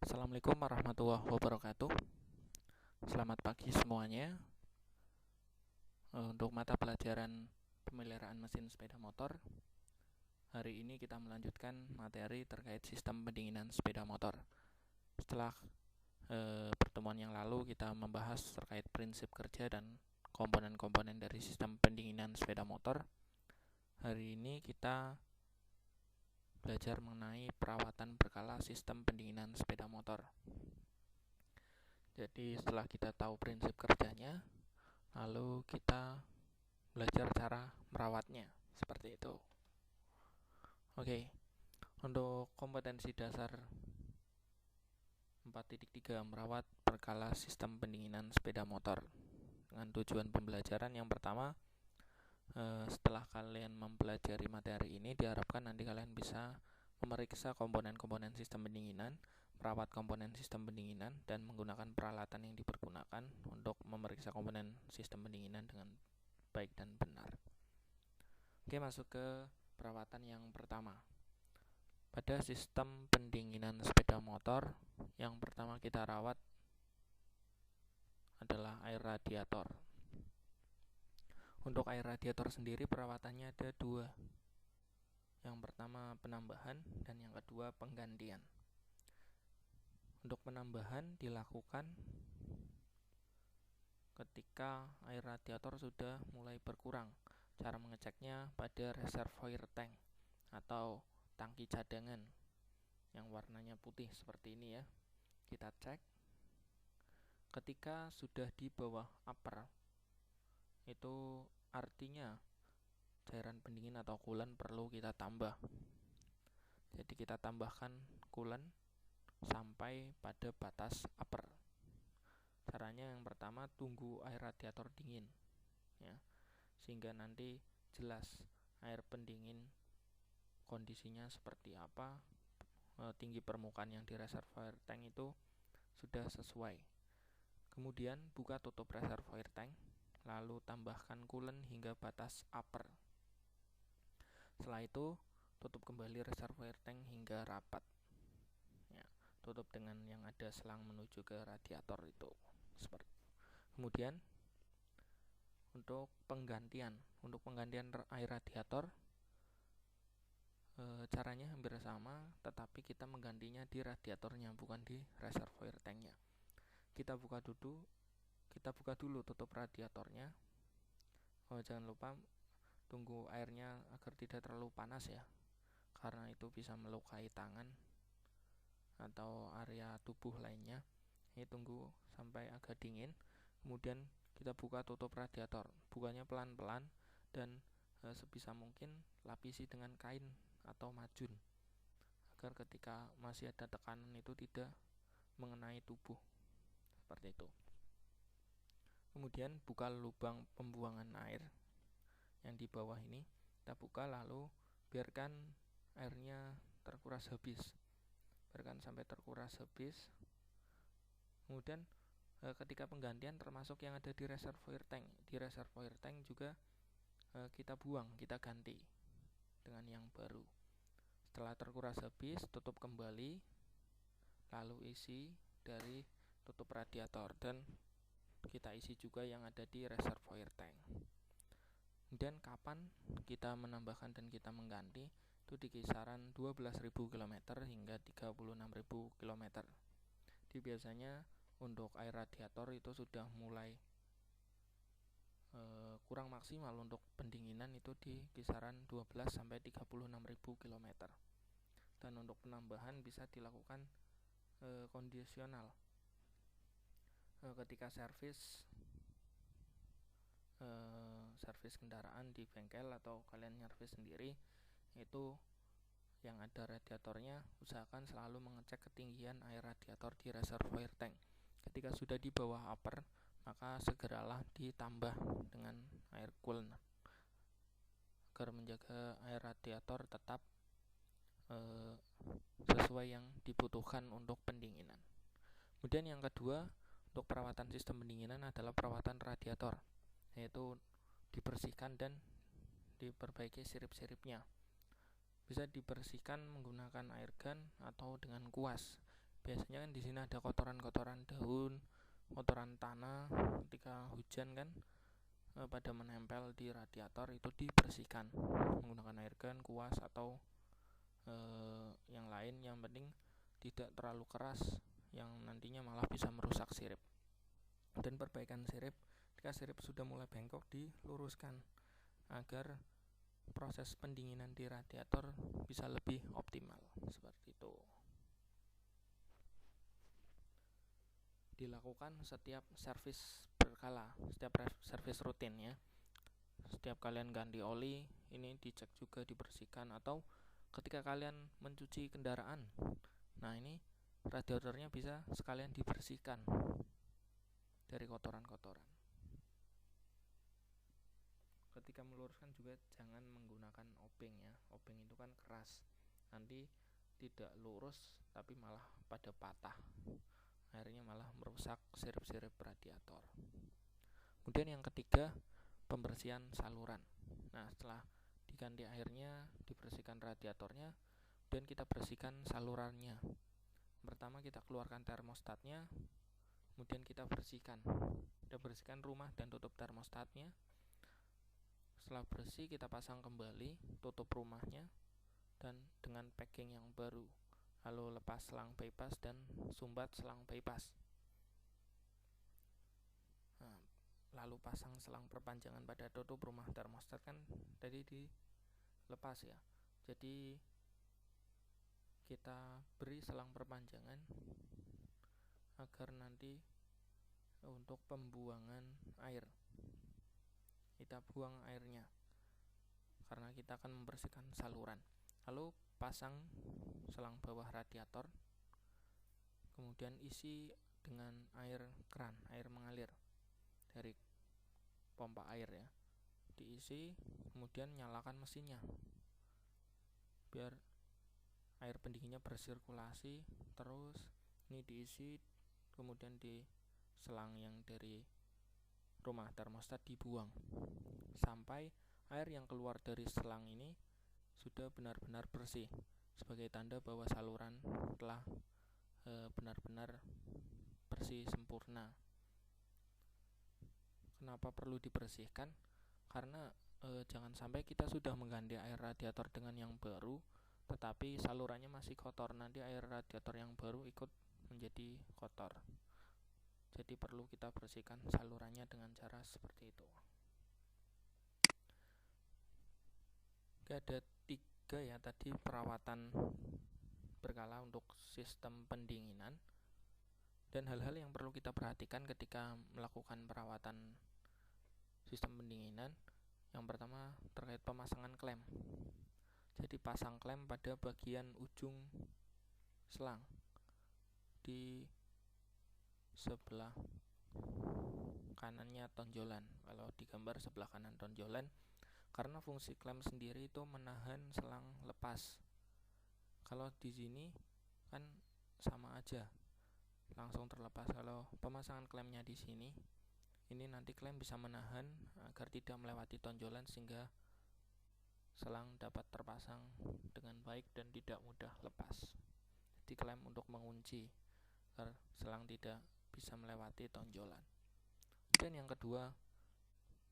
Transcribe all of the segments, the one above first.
Assalamualaikum warahmatullahi wabarakatuh. Selamat pagi semuanya. Untuk mata pelajaran pemeliharaan mesin sepeda motor, hari ini kita melanjutkan materi terkait sistem pendinginan sepeda motor. Setelah pertemuan yang lalu kita membahas terkait prinsip kerja dan komponen-komponen dari sistem pendinginan sepeda motor. Hari ini kita belajar mengenai perawatan berkala sistem pendinginan sepeda motor. Jadi setelah kita tahu prinsip kerjanya, lalu kita belajar cara merawatnya, seperti itu. Oke, untuk kompetensi dasar 4.3 merawat berkala sistem pendinginan sepeda motor. Dengan tujuan pembelajaran yang pertama, setelah kalian mempelajari materi ini, diharapkan nanti kalian bisa memeriksa komponen-komponen sistem pendinginan, merawat komponen sistem pendinginan, dan menggunakan peralatan yang dipergunakan untuk memeriksa komponen sistem pendinginan dengan baik dan benar. Oke, masuk ke perawatan yang pertama. Pada sistem pendinginan sepeda motor, yang pertama kita rawat adalah air radiator. Untuk air radiator sendiri perawatannya ada dua. Yang pertama penambahan dan yang kedua penggantian. Untuk penambahan dilakukan ketika air radiator sudah mulai berkurang. Cara mengeceknya pada reservoir tank atau tangki cadangan yang warnanya putih seperti ini ya. Kita cek ketika sudah di bawah upper, itu artinya cairan pendingin atau coolant perlu kita tambah. Jadi kita tambahkan coolant sampai pada batas upper. Caranya yang pertama, tunggu air radiator dingin ya, sehingga nanti jelas air pendingin kondisinya seperti apa, tinggi permukaan yang di reservoir tank itu sudah sesuai. Kemudian buka tutup reservoir tank, lalu tambahkan coolant hingga batas upper. Setelah itu tutup kembali reservoir tank hingga rapat ya, tutup dengan yang ada selang menuju ke radiator itu. Kemudian untuk penggantian air radiator, caranya hampir sama, tetapi kita menggantinya di radiatornya, bukan di reservoir tanknya. Kita buka dulu tutup radiatornya. Jangan lupa tunggu airnya agar tidak terlalu panas ya, karena itu bisa melukai tangan atau area tubuh lainnya. Ini tunggu sampai agak dingin, kemudian kita buka tutup radiator. Bukanya pelan-pelan dan sebisa mungkin lapisi dengan kain atau majun, agar ketika masih ada tekanan itu tidak mengenai tubuh, seperti itu. Kemudian buka lubang pembuangan air yang di bawah ini, kita buka lalu biarkan airnya terkuras habis. Biarkan sampai terkuras habis. Kemudian ketika penggantian termasuk yang ada di reservoir tank. Di reservoir tank juga kita buang, kita ganti dengan yang baru. Setelah terkuras habis, tutup kembali, lalu isi dari tutup radiator dan kita isi juga yang ada di reservoir tank. Dan kapan kita menambahkan dan kita mengganti, itu di kisaran 12.000 km hingga 36.000 km. Jadi biasanya untuk air radiator itu sudah mulai kurang maksimal. Untuk pendinginan itu di kisaran 12 sampai 36.000 km. Dan untuk penambahan bisa dilakukan kondisional. Ketika servis kendaraan di bengkel atau kalian nyervis sendiri, itu yang ada radiatornya, usahakan selalu mengecek ketinggian air radiator di reservoir tank. Ketika sudah di bawah upper, maka segeralah ditambah dengan air coolant agar menjaga air radiator tetap sesuai yang dibutuhkan untuk pendinginan. Kemudian yang kedua, untuk perawatan sistem pendinginan adalah perawatan radiator, yaitu dibersihkan dan diperbaiki sirip-siripnya. Bisa dibersihkan menggunakan air gun atau dengan kuas. biasanya kan di sini ada kotoran-kotoran daun, kotoran tanah. Ketika hujan kan pada menempel di radiator, itu dibersihkan menggunakan air gun, kuas, atau yang lain. Yang penting tidak terlalu keras yang nantinya malah bisa merusak sirip. Dan perbaikan sirip, ketika sirip sudah mulai bengkok, diluruskan agar proses pendinginan di radiator bisa lebih optimal. Seperti itu. Dilakukan setiap servis berkala, setiap servis rutin ya. Setiap kalian ganti oli, ini dicek juga, dibersihkan. Atau ketika kalian mencuci kendaraan, nah ini radiatornya bisa sekalian dibersihkan dari kotoran-kotoran. Ketika meluruskan juga jangan menggunakan obeng ya. Obeng itu kan keras, nanti tidak lurus tapi malah pada patah, akhirnya malah merusak sirip-sirip radiator. Kemudian yang ketiga, pembersihan saluran. Nah, setelah diganti airnya, dibersihkan radiatornya, dan kita bersihkan salurannya. Pertama kita keluarkan termostatnya, kemudian kita bersihkan rumah dan tutup termostatnya. Setelah bersih, kita pasang kembali, tutup rumahnya dan dengan packing yang baru. Lalu lepas selang bypass dan sumbat selang bypass. Nah, lalu pasang selang perpanjangan pada tutup rumah termostat, kan tadi dilepas ya. Jadi kita beri selang perpanjangan agar nanti untuk pembuangan air, kita buang airnya karena kita akan membersihkan saluran. Lalu pasang selang bawah radiator, kemudian isi dengan air keran, air mengalir dari pompa air ya. Diisi, kemudian nyalakan mesinnya biar air pendinginnya bersirkulasi. Terus ini diisi, kemudian di selang yang dari rumah termostat dibuang sampai air yang keluar dari selang ini sudah benar-benar bersih, sebagai tanda bahwa saluran telah benar-benar bersih sempurna. Kenapa perlu dibersihkan? Karena jangan sampai kita sudah mengganti air radiator dengan yang baru, tetapi salurannya masih kotor. Nanti air radiator yang baru ikut menjadi kotor. Jadi perlu kita bersihkan salurannya dengan cara seperti itu. Oke, ada 3 ya tadi perawatan berkala untuk sistem pendinginan. Dan hal-hal yang perlu kita perhatikan ketika melakukan perawatan sistem pendinginan. Yang pertama terkait pemasangan klem. Jadi pasang klem pada bagian ujung selang di sebelah kanannya tonjolan. Kalau digambar sebelah kanan tonjolan, karena fungsi klem sendiri itu menahan selang lepas. Kalau di sini kan sama aja, langsung terlepas. Kalau pemasangan klemnya di sini, ini nanti klem bisa menahan agar tidak melewati tonjolan sehingga selang dapat terpasang dengan baik dan tidak mudah lepas. Jadi klem untuk mengunci agar selang tidak bisa melewati tonjolan. Dan yang kedua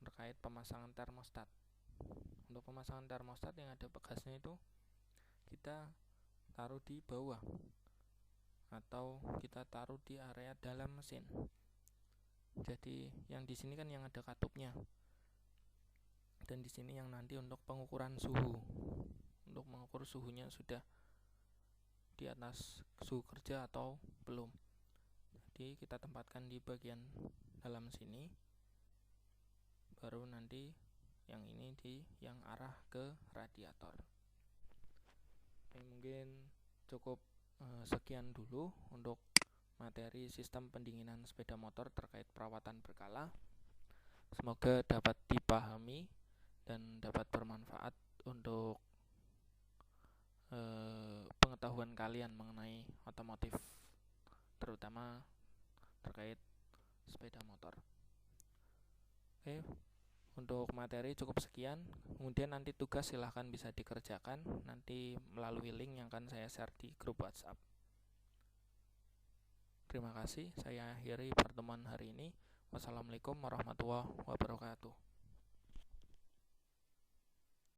terkait pemasangan termostat. Untuk pemasangan termostat yang ada bekasnya itu kita taruh di bawah atau kita taruh di area dalam mesin. Jadi yang di sini kan yang ada katupnya, dan di sini yang nanti untuk pengukuran suhu, untuk mengukur suhunya sudah di atas suhu kerja atau belum. Jadi kita tempatkan di bagian dalam sini, baru nanti yang ini di yang arah ke radiator. Oke, mungkin cukup sekian dulu untuk materi sistem pendinginan sepeda motor terkait perawatan berkala. Semoga dapat dipahami dan dapat bermanfaat untuk pengetahuan kalian mengenai otomotif, terutama terkait sepeda motor. Oke, untuk materi cukup sekian. Kemudian nanti tugas silahkan bisa dikerjakan nanti melalui link yang akan saya share di grup WhatsApp. Terima kasih, saya akhiri pertemuan hari ini. Wassalamualaikum warahmatullahi wabarakatuh.